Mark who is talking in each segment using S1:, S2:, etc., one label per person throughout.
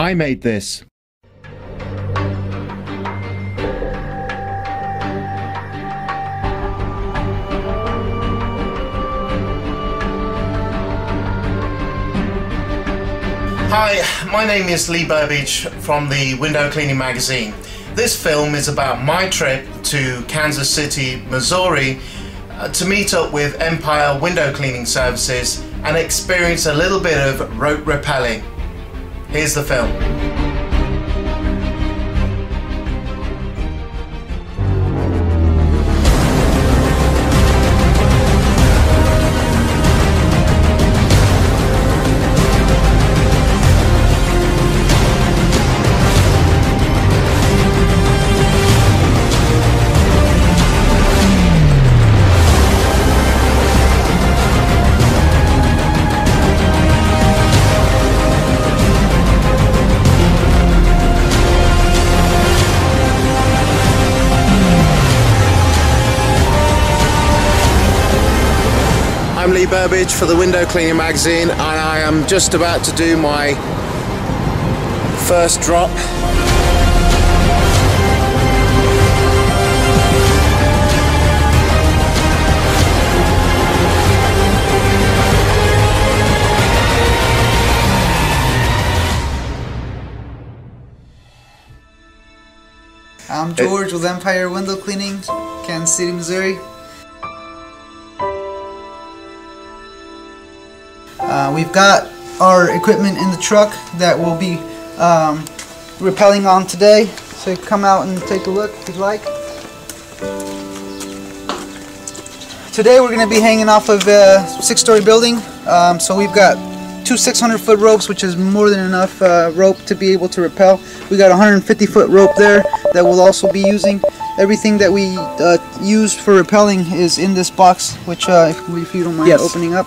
S1: I made this.
S2: Hi, my name is Lee Burbage from the Window Cleaning Magazine. This film is about my trip to Kansas City, Missouri to meet up with Empire Window Cleaning Services and experience a little bit of rope repelling. Here's the film. I'm Lee Burbage for the Window Cleaning Magazine, and I am just about to do my first drop.
S3: I'm George with Empire Window Cleaning, Kansas City, Missouri. We've got our equipment in the truck that we'll be repelling on today, so come out and take a look if you'd like. Today we're going to be hanging off of a 6-story building, so we've got two 600-foot ropes, which is more than enough rope to be able to repel. We got a 150-foot rope there that we'll also be using. Everything that we use for repelling is in this box, which if you don't mind opening up.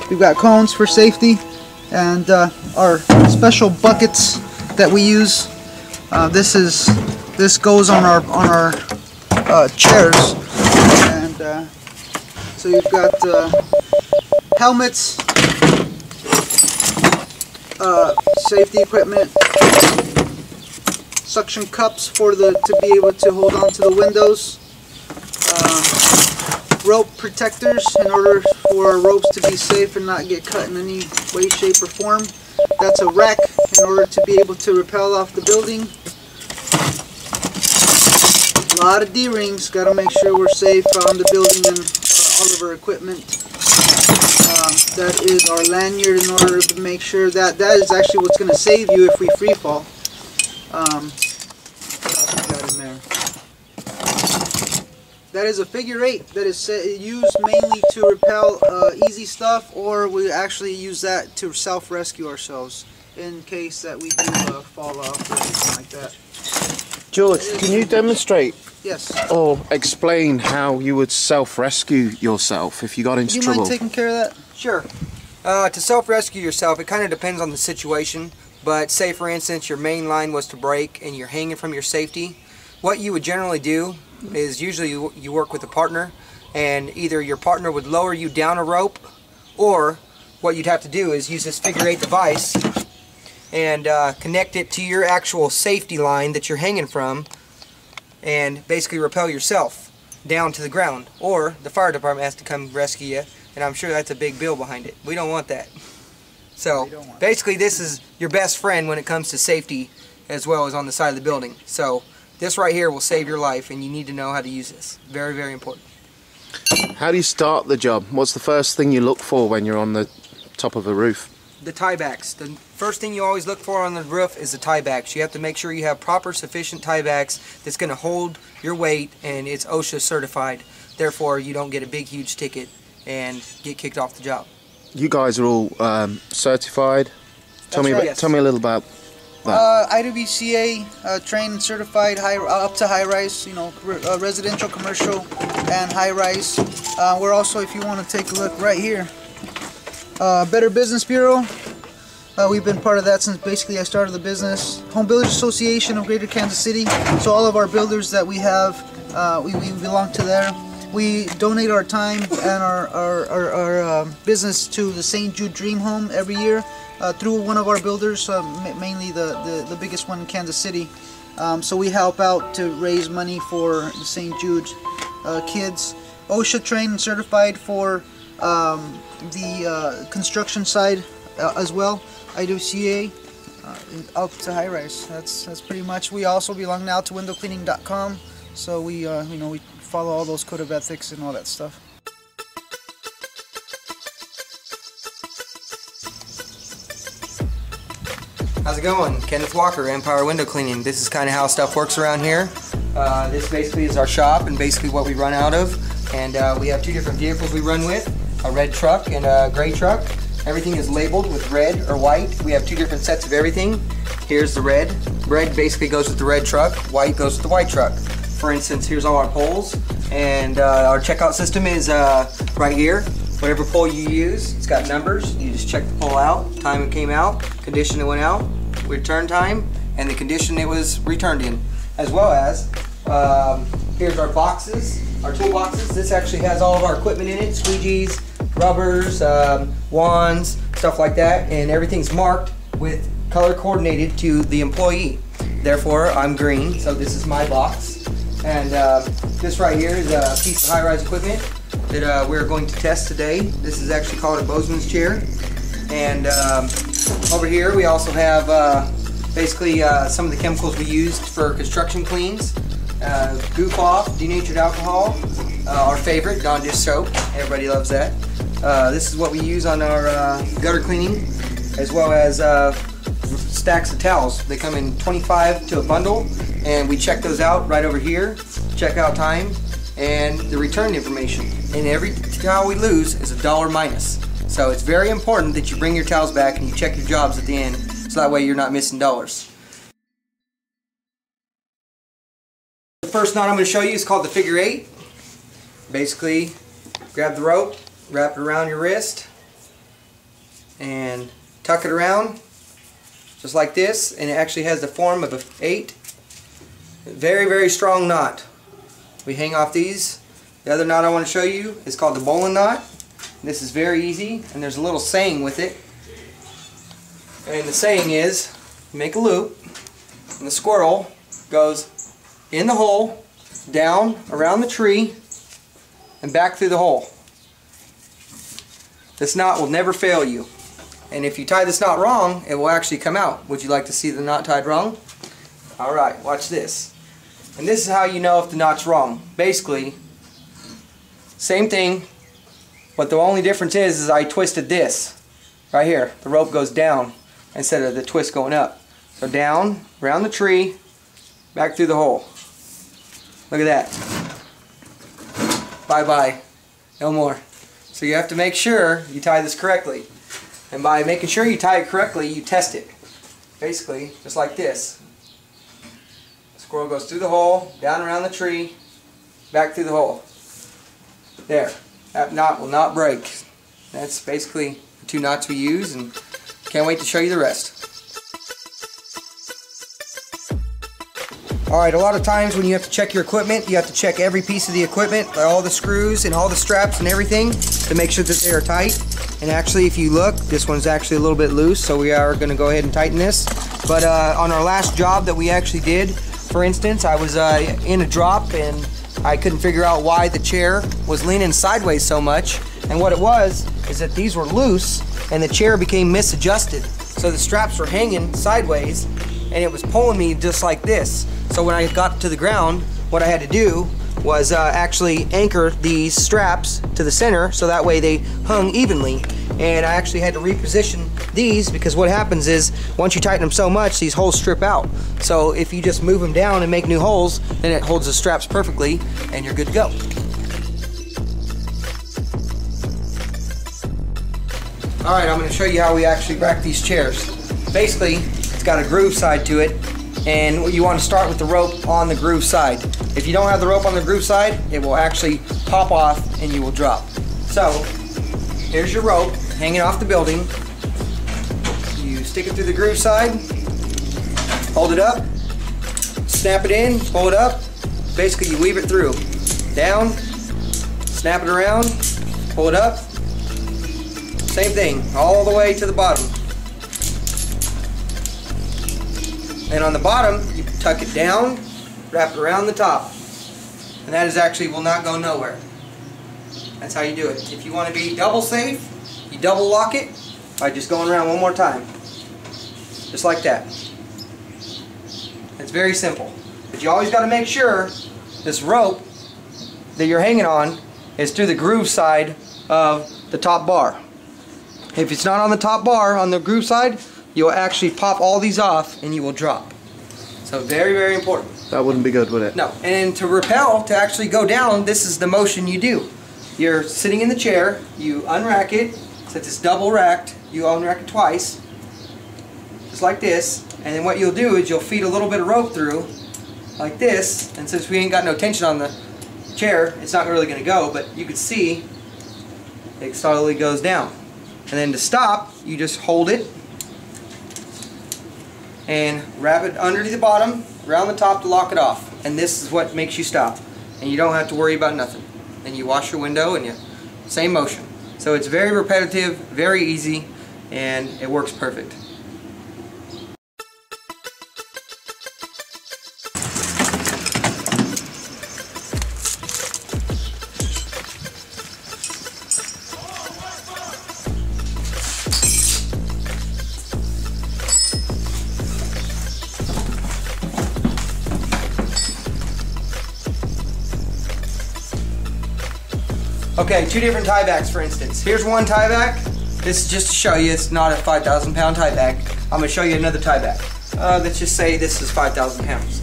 S3: We've got cones for safety, and our special buckets that we use. This goes on our chairs, and so you've got helmets, safety equipment, suction cups to be able to hold on to the windows. Rope protectors in order for our ropes to be safe and not get cut in any way, shape, or form. That's a rack in order to be able to rappel off the building. A lot of D-rings, got to make sure we're safe on the building and all of our equipment. That is our lanyard in order to make sure that is actually what's going to save you if we free fall. What else we got in there? That is a figure 8 that is used mainly to repel easy stuff, or we actually use that to self-rescue ourselves in case that we do fall off or anything like that.
S1: George, can you demonstrate?
S3: Yes.
S1: Or explain how you would self-rescue yourself if you got into trouble?
S3: Do you mind taking care of that?
S4: Sure. To self-rescue yourself, it kind of depends on the situation, but say for instance your main line was to break and you're hanging from your safety, what you would generally do is usually you work with a partner, and either your partner would lower you down a rope, or what you'd have to do is use this figure 8 device and connect it to your actual safety line that you're hanging from, and basically rappel yourself down to the ground, or the fire department has to come rescue you, and I'm sure that's a big bill behind it. We don't want that. So basically this is your best friend when it comes to safety as well as on the side of the building. So this right here will save your life, and you need to know how to use this. Very, very important.
S1: How do you start the job? What's the first thing you look for when you're on the top of a roof?
S4: The tiebacks. The first thing you always look for on the roof is the tiebacks. You have to make sure you have proper, sufficient tiebacks that's going to hold your weight, and it's OSHA certified. Therefore, you don't get a big, huge ticket and get kicked off the job.
S1: You guys are all certified. Tell me a little about that.
S3: IWCA trained and certified up to high-rise, residential, commercial, and high-rise. We're also, if you want to take a look right here, Better Business Bureau. We've been part of that since basically I started the business. Home Builders Association of Greater Kansas City. So all of our builders that we have, we belong to there. We donate our time and our business to the St. Jude Dream Home every year through one of our builders, mainly the biggest one in Kansas City. So we help out to raise money for the St. Jude kids. OSHA trained and certified for the construction side as well. I do CA up to high rise. That's pretty much. We also belong now to windowcleaning.com, so we we follow all those code of ethics and all that stuff.
S4: How's it going? Kenneth Walker, Empire Window Cleaning. This is kind of how stuff works around here. This basically is our shop and basically what we run out of. And we have two different vehicles we run with, a red truck and a gray truck. Everything is labeled with red or white. We have two different sets of everything. Here's the red. Red basically goes with the red truck, white goes with the white truck. For instance, here's all our poles, and our checkout system is right here. Whatever pole you use, it's got numbers. You just check the pole out, time it came out, condition it went out, return time, and the condition it was returned in. As well as, here's our boxes, our tool boxes. This actually has all of our equipment in it, squeegees, rubbers, wands, stuff like that, and everything's marked with color coordinated to the employee. Therefore, I'm green, so this is my box. And this right here is a piece of high-rise equipment that we're going to test today. This is actually called a Bozeman's chair. And over here we also have basically some of the chemicals we used for construction cleans. Goof Off, denatured alcohol, our favorite, Dawn dish soap. Everybody loves that. This is what we use on our gutter cleaning, as well as stacks of towels. They come in 25 to a bundle, and we check those out right over here. Checkout time and the return information. And every towel we lose is $1 minus. So it's very important that you bring your towels back and you check your jobs at the end, so that way you're not missing dollars. The first knot I'm going to show you is called the figure 8. Basically, grab the rope, wrap it around your wrist, and tuck it around just like this, and it actually has the form of an 8. Very, very strong knot. We hang off these. The other knot I want to show you is called the bowline knot. This is very easy, and there's a little saying with it. And the saying is, you make a loop, and the squirrel goes in the hole, down around the tree, and back through the hole. This knot will never fail you. And if you tie this knot wrong, it will actually come out. Would you like to see the knot tied wrong? Alright, watch this. And this is how you know if the knot's wrong. Basically, same thing, but the only difference is I twisted this. Right here, the rope goes down instead of the twist going up. So down, around the tree, back through the hole. Look at that. Bye-bye. No more. So you have to make sure you tie this correctly. And by making sure you tie it correctly, you test it. Basically, just like this. The squirrel goes through the hole, down around the tree, back through the hole. There. That knot will not break. That's basically the 2 knots we use, and can't wait to show you the rest. Alright, a lot of times when you have to check your equipment, you have to check every piece of the equipment, all the screws and all the straps and everything, to make sure that they are tight. And actually, if you look, this one's actually a little bit loose, so we are going to go ahead and tighten this. But on our last job that we actually did, for instance, I was in a drop and I couldn't figure out why the chair was leaning sideways so much. And what it was is that these were loose and the chair became misadjusted. So the straps were hanging sideways and it was pulling me just like this. So when I got to the ground, what I had to do was actually anchor these straps to the center so that way they hung evenly. And I actually had to reposition these because what happens is once you tighten them so much, these holes strip out. So if you just move them down and make new holes, then it holds the straps perfectly and you're good to go. Alright, I'm going to show you how we actually rack these chairs. Basically, it's got a groove side to it, and you want to start with the rope on the groove side. If you don't have the rope on the groove side, it will actually pop off and you will drop. So, here's your rope hanging off the building. You stick it through the groove side, hold it up, snap it in, pull it up. Basically, you weave it through. Down, snap it around, pull it up. Same thing, all the way to the bottom. And on the bottom, you tuck it down, wrap it around the top. And that is actually will not go nowhere. That's how you do it. If you want to be double safe, you double lock it by just going around one more time. Just like that. It's very simple. But you always got to make sure this rope that you're hanging on is through the groove side of the top bar. If it's not on the top bar, on the groove side, you'll actually pop all these off and you will drop. So very, very important.
S1: That wouldn't be good, would it?
S4: No. And to rappel, to actually go down, this is the motion you do. You're sitting in the chair, you unrack it, since it's double racked, you unrack it twice, just like this, and then what you'll do is you'll feed a little bit of rope through, like this, and since we ain't got no tension on the chair, it's not really going to go, but you can see it slowly goes down. And then to stop, you just hold it and wrap it underneath the bottom, around the top to lock it off. And this is what makes you stop. And you don't have to worry about nothing. And you wash your window and you same motion. So it's very repetitive, very easy, and it works perfect. Okay, two different tiebacks for instance. Here's one tieback. This is just to show you it's not a 5,000 pound tieback. I'm going to show you another tieback. Let's just say this is 5,000 pounds.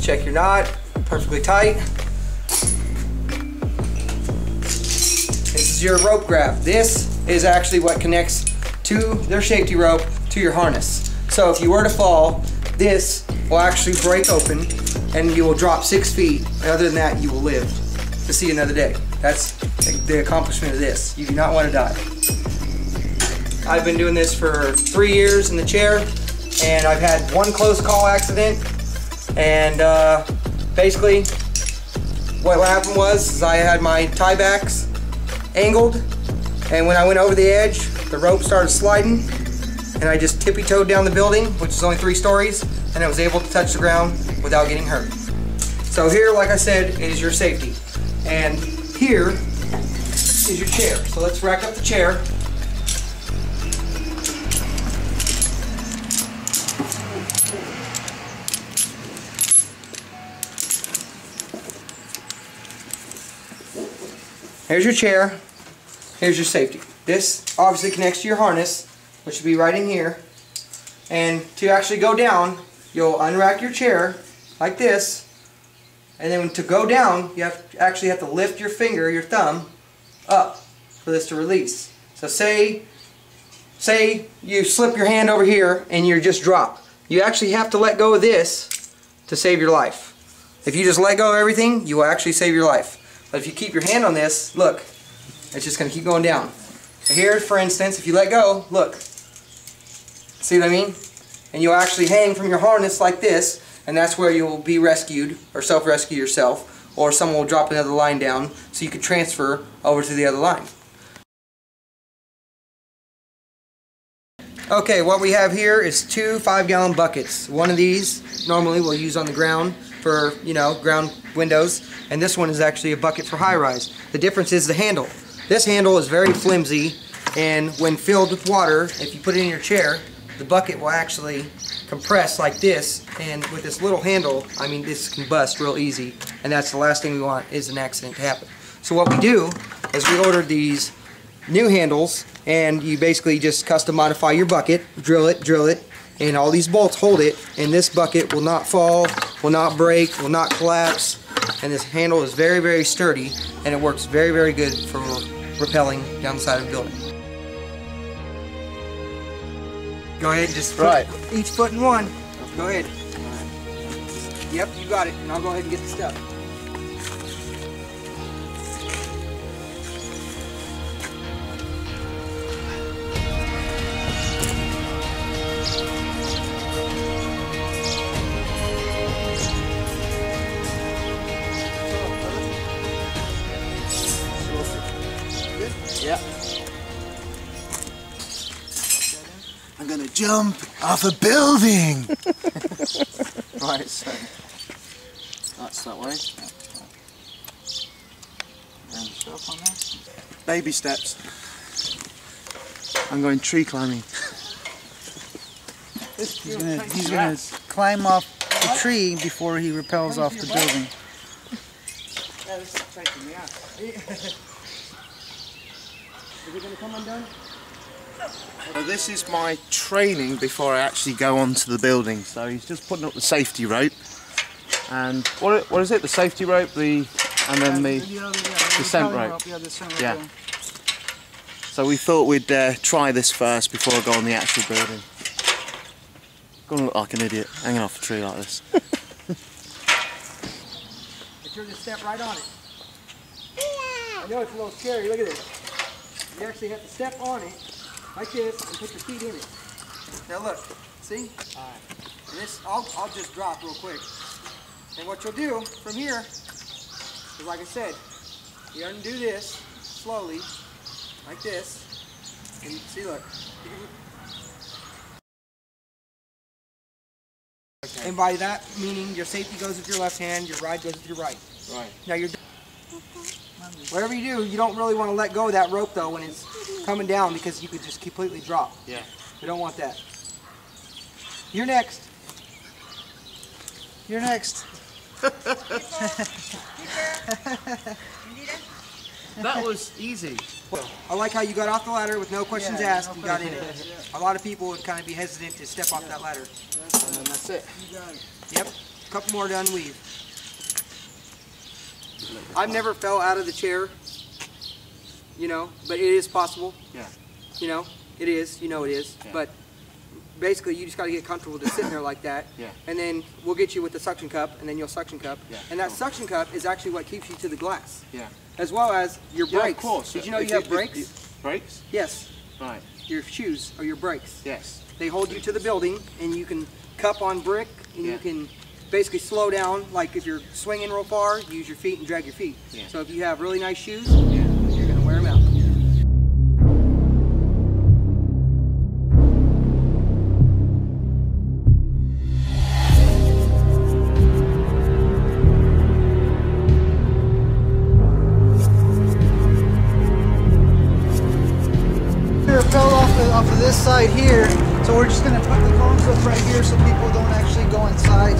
S4: Check your knot, perfectly tight. This is your rope grab. This is actually what connects to their safety rope to your harness. So if you were to fall, this will actually break open and you will drop 6 feet. And other than that, you will live to see another day. That's the accomplishment of this. You do not want to die. I've been doing this for 3 years in the chair, and I've had one close call accident. And basically, what happened was I had my tiebacks angled, and when I went over the edge, the rope started sliding. And I just tippy-toed down the building, which is only 3 stories, and I was able to touch the ground without getting hurt. So here, like I said, is your safety. And here is your chair. So let's rack up the chair. Here's your chair. Here's your safety. This obviously connects to your harness, which should be right in here. And to actually go down, you'll unrack your chair like this, and then to go down, you actually have to lift your finger, your thumb, up for this to release. So say you slip your hand over here and you just drop. You actually have to let go of this to save your life. If you just let go of everything, you will actually save your life. But if you keep your hand on this, look, it's just going to keep going down. Here, for instance, if you let go, look. See what I mean? And you'll actually hang from your harness like this, and that's where you'll be rescued, or self-rescue yourself, or someone will drop another line down so you can transfer over to the other line. Okay, what we have here is 2 5-gallon buckets. One of these normally we'll use on the ground for, ground windows, and this one is actually a bucket for high-rise. The difference is the handle. This handle is very flimsy, and when filled with water, if you put it in your chair, the bucket will actually compress like this, and with this little handle, I mean, this can bust real easy, and that's the last thing we want is an accident to happen. So what we do is we ordered these new handles, and you basically just custom modify your bucket, drill it, and all these bolts hold it, and this bucket will not fall, will not break, will not collapse, and this handle is very, very sturdy, and it works very, very good for rappelling down the side of the building. Go ahead, just put each foot in one. Go ahead. Yep, you got it, and I'll go ahead and get the stuff.
S3: Yep.
S2: I'm gonna jump off a building.
S1: Right, so that's that way. And stuff on there.
S2: Baby steps.
S1: I'm going tree climbing.
S3: He's gonna climb off the tree before he rappels off the building.
S4: Yeah, this is taking me out. Is it gonna come undone?
S2: So this is my training before I actually go onto the building. So he's just putting up the safety rope. And what is it? The safety rope, and then the descent rope. Yeah. So we thought we'd try this first before I go on the actual building. Gonna look like an idiot hanging off a tree like this.
S4: But you're gonna step right on it. I know it's a little scary. Look at this. You actually have to step on it like this and put your feet in it. Now look, see? All right. And this, I'll just drop real quick. And what you'll do from here is, like I said, you undo this slowly, like this, and see, look. Okay. And by that meaning, your safety goes with your left hand, your ride goes with your right.
S2: Right.
S4: Now you're. Whatever you do, you don't really want to let go of that rope though when it's coming down, because you could just completely drop.
S2: Yeah.
S4: We don't want that. You're next.
S3: You're next.
S2: That was easy.
S4: I like how you got off the ladder with no questions asked and got in it. A lot of people would kind of be hesitant to step off that ladder.
S2: And then that's it.
S4: Yep. A couple more to unweave. I've never fell out of the chair, you know, but it is possible.
S2: Yeah.
S4: You know, it is. You know it is.
S2: Yeah.
S4: But basically, you just got to get comfortable just sitting there like that.
S2: Yeah.
S4: And then we'll get you with the suction cup, and then you'll suction cup.
S2: Yeah.
S4: And that suction cup is actually what keeps you to the glass.
S2: Yeah.
S4: As well as your brakes.
S2: Of course.
S4: Did you know you have brakes?
S2: Brakes?
S4: Yes.
S2: Right.
S4: Your shoes are your brakes.
S2: Yes.
S4: They hold you to the building, and you can cup on brick, and
S2: Yeah.
S4: you can basically slow down. Like if you're swinging real far, use your feet and drag your feet.
S2: Yeah.
S4: So if you have really nice shoes,
S2: Yeah.
S4: you're going to wear them out.
S3: Off of this side here, so we're just going to put the cones up right here so people don't actually go inside.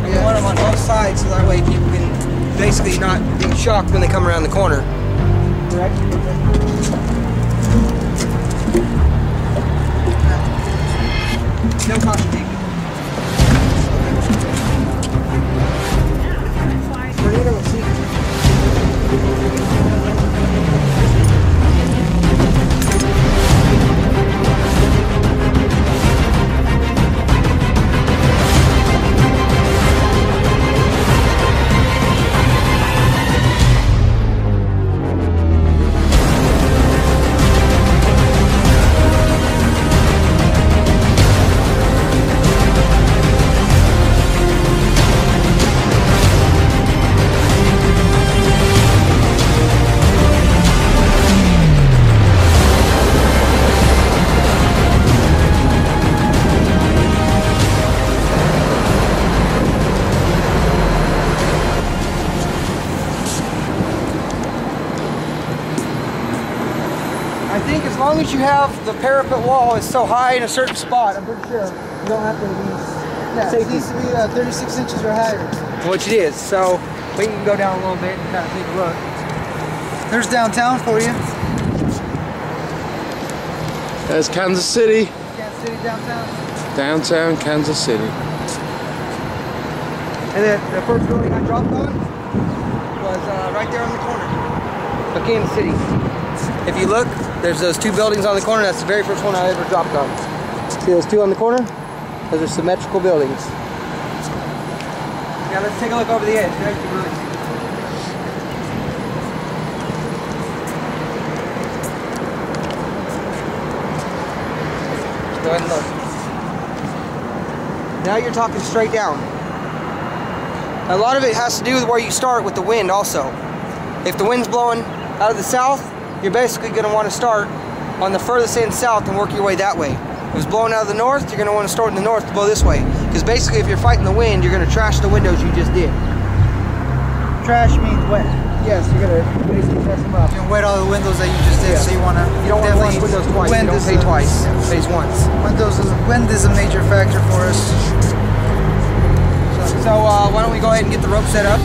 S4: We want them on both sides so that way people can basically not be shocked when they come around the corner. Correct? No caution tape. Tornado, see? I think as long as you have the parapet wall is so high in a certain spot, I'm pretty sure you don't have to be
S3: It needs to be 36 inches or higher.
S4: Which it is, so we can go down a little bit and kind of take a look.
S3: There's downtown for you.
S1: There's Kansas City.
S3: Kansas City downtown.
S1: Downtown Kansas City.
S4: And then the first building I dropped on was right there on the corner of Kansas City. If you look, there's those two buildings on the corner. That's the very first one I ever dropped on. See those two on the corner? Those are symmetrical buildings. Now let's take a look over the edge. There's the really see. Go ahead and look. Now you're talking straight down. A lot of it has to do with where you start with the wind also. If the wind's blowing out of the south, you're basically going to want to start on the furthest end south and work your way that way. If it's blowing out of the north, you're going to want to start in the north to blow this way. Because basically if you're fighting the wind, you're going to trash the windows you just did.
S3: Trash means wet.
S4: Yes, you're going to basically mess them up.
S3: You wet all the windows that you just did, so you want to.
S4: You don't want to wash windows twice. You don't pay twice. Pays once.
S3: Wind is a major factor for us.
S4: So why don't we go ahead and get the rope set up?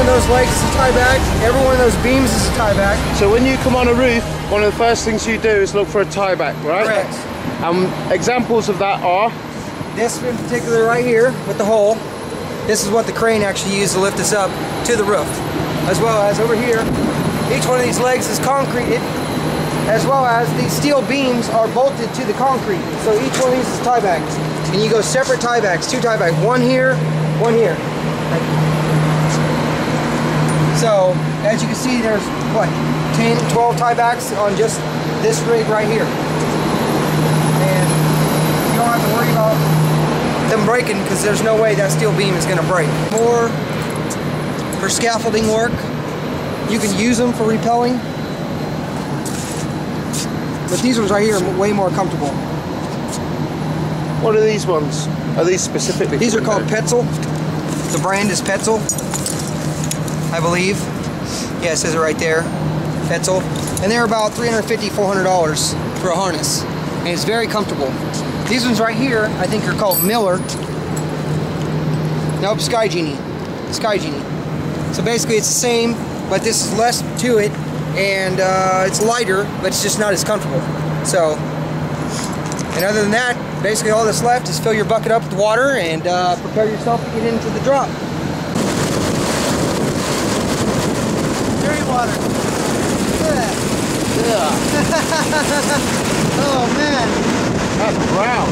S4: Those legs is a tieback. Every one of those beams is a tieback.
S2: So when you come on a roof, one of the first things you do is look for a tieback, right?
S4: Correct.
S2: Examples of that are?
S4: This in particular right here with the hole. This is what the crane actually used to lift us up to the roof. As well as over here, each one of these legs is concreted, as well as these steel beams are bolted to the concrete. So each one of these is tiebacks. And you go separate tiebacks, 2 tiebacks, one here, one here. So, as you can see, there's, what, 10, 12 tiebacks on just this rig right here. And you don't have to worry about them breaking because there's no way that steel beam is going to break. More for scaffolding work. You can use them for repelling. But these ones right here are way more comfortable.
S2: What are these ones? Are these specifically?
S4: These are called Petzl. The brand is Petzl, I believe. Yeah, it says it right there, Petzl. And they're about $350, $400 for a harness. And it's very comfortable. These ones right here, I think are called Miller. Nope, Sky Genie. Sky Genie. So basically it's the same, but this is less to it, and it's lighter, but it's just not as comfortable. So, and other than that, basically all that's left is fill your bucket up with water and prepare yourself to get into the drop.
S3: Water. Look at that.
S2: Yeah.
S3: Oh man.
S2: That's brown.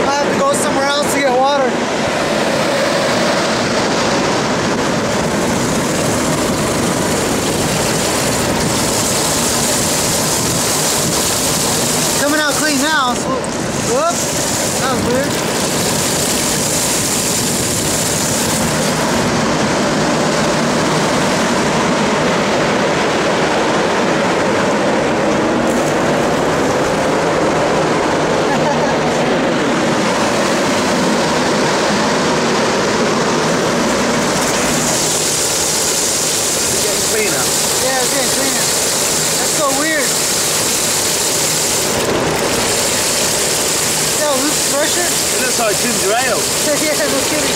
S3: I have to go somewhere else to get water. Coming out clean now. So, whoops. That was weird.
S2: It's getting cleaner.
S3: Yeah, it's getting cleaner. That's so weird. Lose pressure?
S2: It looks like ginger ale.
S3: Yeah, no kidding.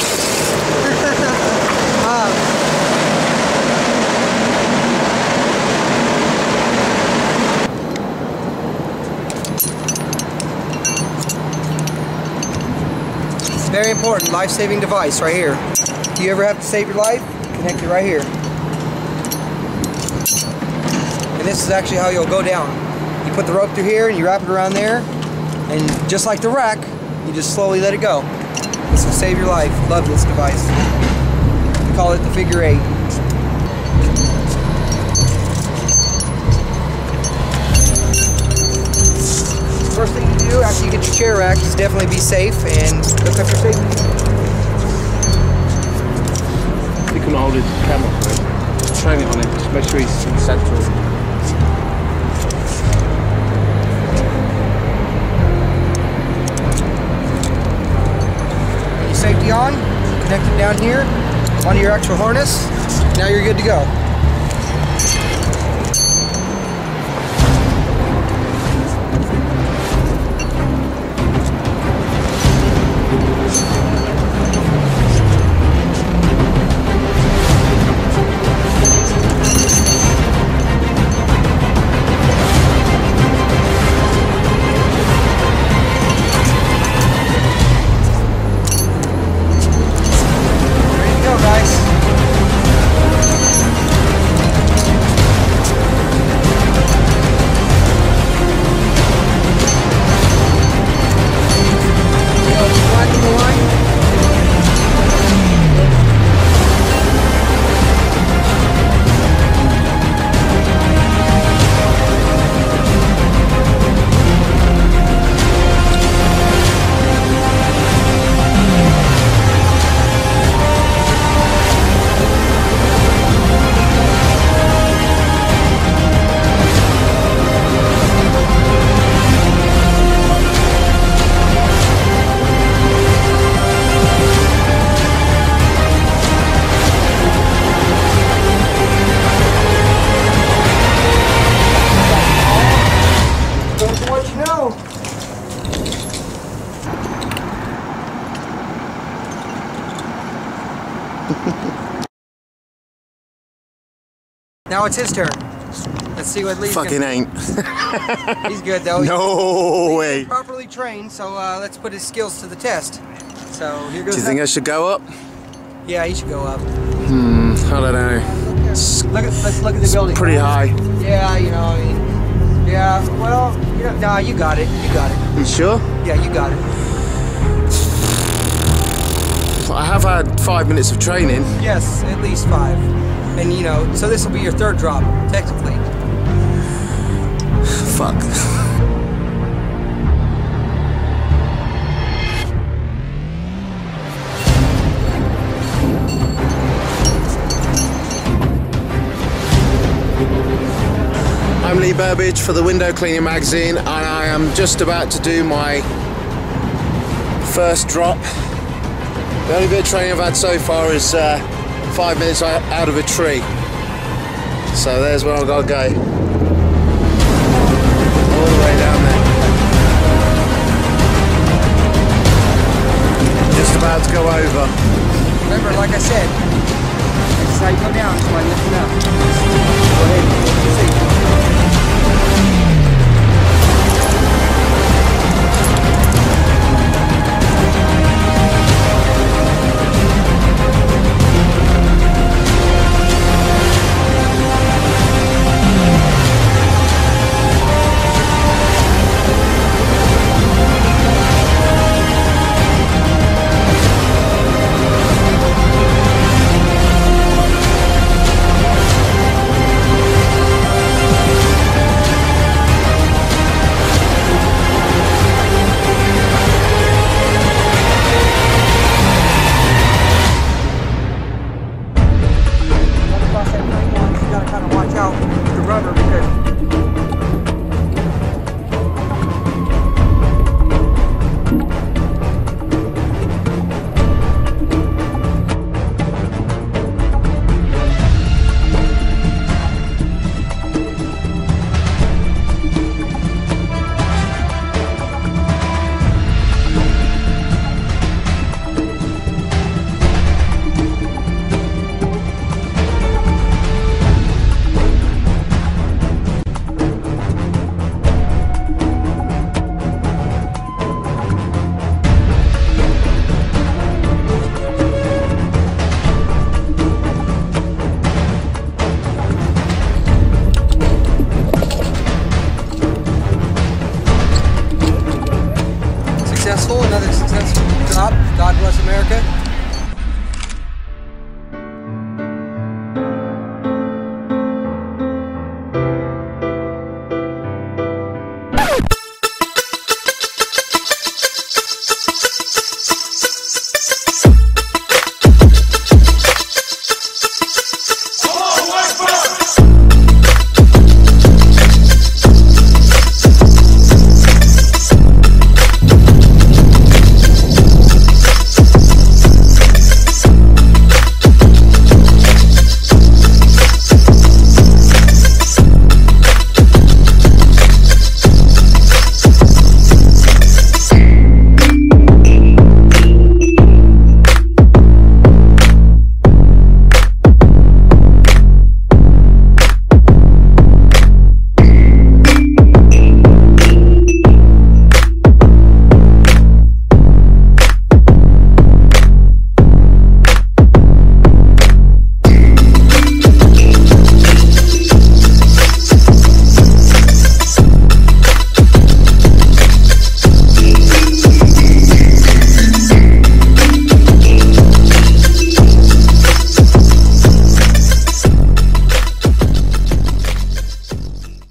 S4: Very important, life-saving device right here. If you ever have to save your life, connect it right here. And this is actually how you'll go down. You put the rope through here and you wrap it around there. And just like the rack, you just slowly let it go. This will save your life. Love this device. We call it the figure 8. First thing you do after you get your chair racked is definitely be safe and hook up your safety.
S2: You can hold
S1: his camera for him. Just train it on him, just make sure he's in central.
S4: Safety on, connected down here onto your actual harness. Now you're good to go. Now it's his turn. Let's see what Lee's
S2: Fucking ain't.
S4: He's good though.
S2: No way.
S4: He's properly trained, so let's put his skills to the test. So here goes.
S2: Do you think I should go up?
S4: Yeah, he should go up.
S2: I don't know.
S4: Let's look at the building.
S2: Pretty high.
S4: Yeah, you know, I mean, yeah. Well, you know, nah, you got it. You got it.
S2: You sure?
S4: Yeah, you got it.
S2: I have had 5 minutes of training.
S4: Yes, at least 5. And you know, so this will be your 3rd drop, technically.
S2: Fuck. I'm Lee Burbage for the Window Cleaning Magazine, and I am just about to do my first drop. The only bit of training I've had so far is 5 minutes out of a tree. So there's where I've got to go. All the way down there. Just about to go over.
S4: Remember, like I said, this is how you go down, so I lift it up. Go ahead.